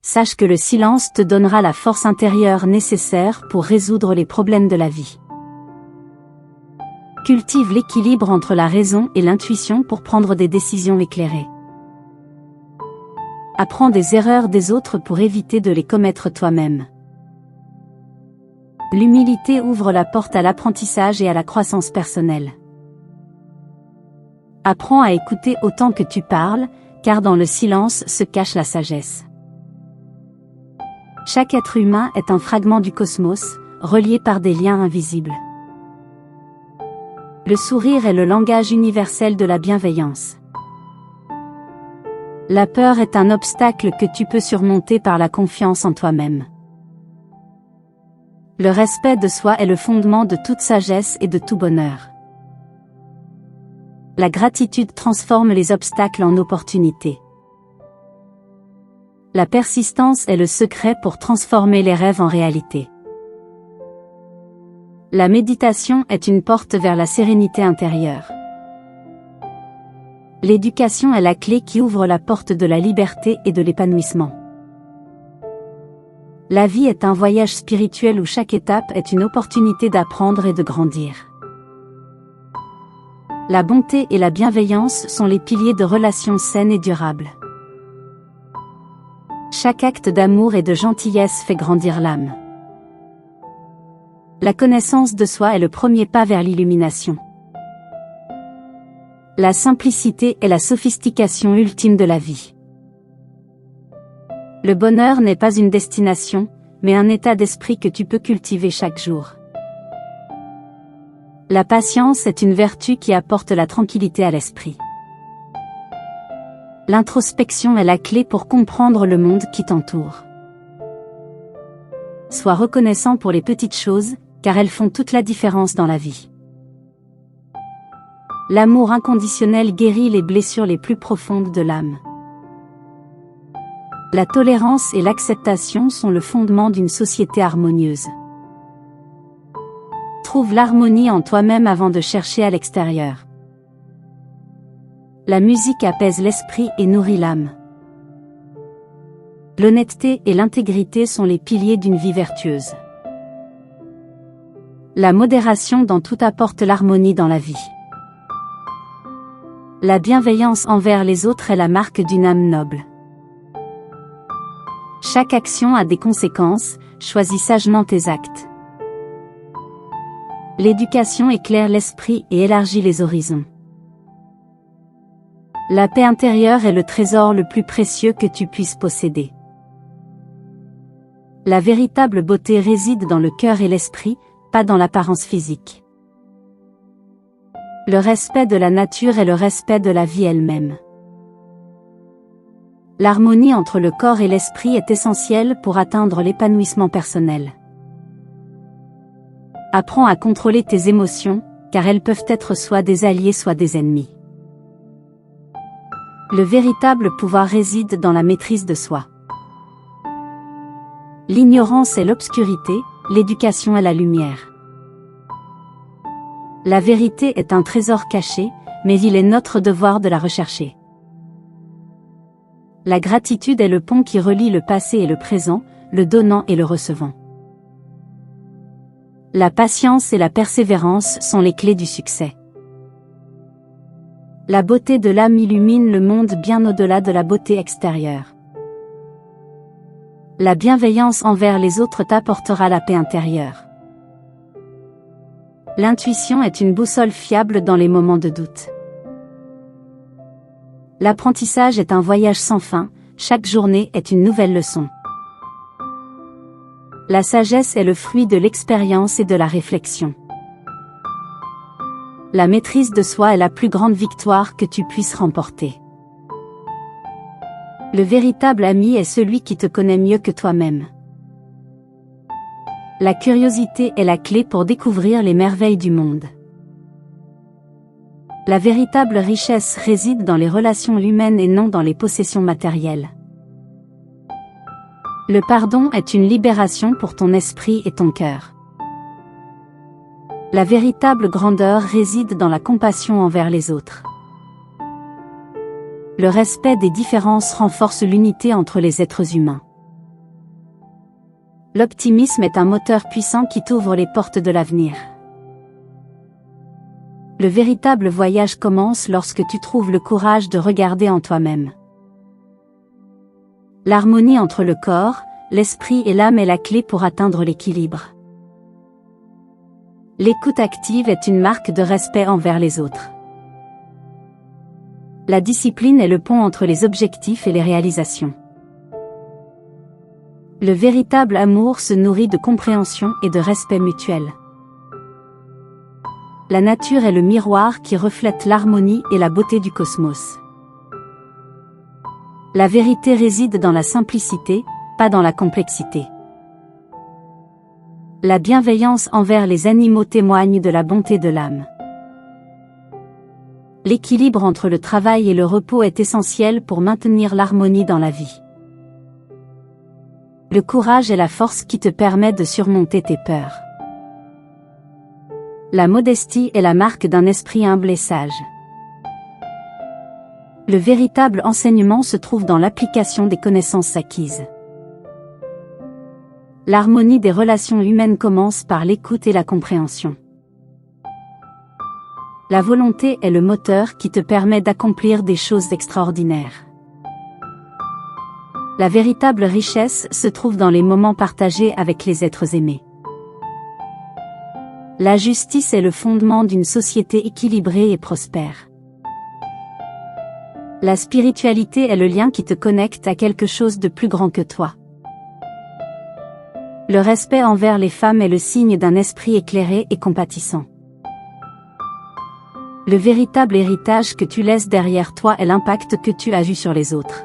Sache que le silence te donnera la force intérieure nécessaire pour résoudre les problèmes de la vie. Cultive l'équilibre entre la raison et l'intuition pour prendre des décisions éclairées. Apprends des erreurs des autres pour éviter de les commettre toi-même. L'humilité ouvre la porte à l'apprentissage et à la croissance personnelle. Apprends à écouter autant que tu parles, car dans le silence se cache la sagesse. Chaque être humain est un fragment du cosmos, relié par des liens invisibles. Le sourire est le langage universel de la bienveillance. La peur est un obstacle que tu peux surmonter par la confiance en toi-même. Le respect de soi est le fondement de toute sagesse et de tout bonheur. La gratitude transforme les obstacles en opportunités. La persistance est le secret pour transformer les rêves en réalité. La méditation est une porte vers la sérénité intérieure. L'éducation est la clé qui ouvre la porte de la liberté et de l'épanouissement. La vie est un voyage spirituel où chaque étape est une opportunité d'apprendre et de grandir. La bonté et la bienveillance sont les piliers de relations saines et durables. Chaque acte d'amour et de gentillesse fait grandir l'âme. La connaissance de soi est le premier pas vers l'illumination. La simplicité est la sophistication ultime de la vie. Le bonheur n'est pas une destination, mais un état d'esprit que tu peux cultiver chaque jour. La patience est une vertu qui apporte la tranquillité à l'esprit. L'introspection est la clé pour comprendre le monde qui t'entoure. Sois reconnaissant pour les petites choses, car elles font toute la différence dans la vie. L'amour inconditionnel guérit les blessures les plus profondes de l'âme. La tolérance et l'acceptation sont le fondement d'une société harmonieuse. Trouve l'harmonie en toi-même avant de chercher à l'extérieur. La musique apaise l'esprit et nourrit l'âme. L'honnêteté et l'intégrité sont les piliers d'une vie vertueuse. La modération dans tout apporte l'harmonie dans la vie. La bienveillance envers les autres est la marque d'une âme noble. Chaque action a des conséquences, choisis sagement tes actes. L'éducation éclaire l'esprit et élargit les horizons. La paix intérieure est le trésor le plus précieux que tu puisses posséder. La véritable beauté réside dans le cœur et l'esprit, pas dans l'apparence physique. Le respect de la nature est le respect de la vie elle-même. L'harmonie entre le corps et l'esprit est essentielle pour atteindre l'épanouissement personnel. Apprends à contrôler tes émotions, car elles peuvent être soit des alliés soit des ennemis. Le véritable pouvoir réside dans la maîtrise de soi. L'ignorance est l'obscurité, l'éducation est la lumière. La vérité est un trésor caché, mais il est notre devoir de la rechercher. La gratitude est le pont qui relie le passé et le présent, le donnant et le recevant. La patience et la persévérance sont les clés du succès. La beauté de l'âme illumine le monde bien au-delà de la beauté extérieure. La bienveillance envers les autres t'apportera la paix intérieure. L'intuition est une boussole fiable dans les moments de doute. L'apprentissage est un voyage sans fin, chaque journée est une nouvelle leçon. La sagesse est le fruit de l'expérience et de la réflexion. La maîtrise de soi est la plus grande victoire que tu puisses remporter. Le véritable ami est celui qui te connaît mieux que toi-même. La curiosité est la clé pour découvrir les merveilles du monde. La véritable richesse réside dans les relations humaines et non dans les possessions matérielles. Le pardon est une libération pour ton esprit et ton cœur. La véritable grandeur réside dans la compassion envers les autres. Le respect des différences renforce l'unité entre les êtres humains. L'optimisme est un moteur puissant qui t'ouvre les portes de l'avenir. Le véritable voyage commence lorsque tu trouves le courage de regarder en toi-même. L'harmonie entre le corps, l'esprit et l'âme est la clé pour atteindre l'équilibre. L'écoute active est une marque de respect envers les autres. La discipline est le pont entre les objectifs et les réalisations. Le véritable amour se nourrit de compréhension et de respect mutuel. La nature est le miroir qui reflète l'harmonie et la beauté du cosmos. La vérité réside dans la simplicité, pas dans la complexité. La bienveillance envers les animaux témoigne de la bonté de l'âme. L'équilibre entre le travail et le repos est essentiel pour maintenir l'harmonie dans la vie. Le courage est la force qui te permet de surmonter tes peurs. La modestie est la marque d'un esprit humble et sage. Le véritable enseignement se trouve dans l'application des connaissances acquises. L'harmonie des relations humaines commence par l'écoute et la compréhension. La volonté est le moteur qui te permet d'accomplir des choses extraordinaires. La véritable richesse se trouve dans les moments partagés avec les êtres aimés. La justice est le fondement d'une société équilibrée et prospère. La spiritualité est le lien qui te connecte à quelque chose de plus grand que toi. Le respect envers les femmes est le signe d'un esprit éclairé et compatissant. Le véritable héritage que tu laisses derrière toi est l'impact que tu as eu sur les autres.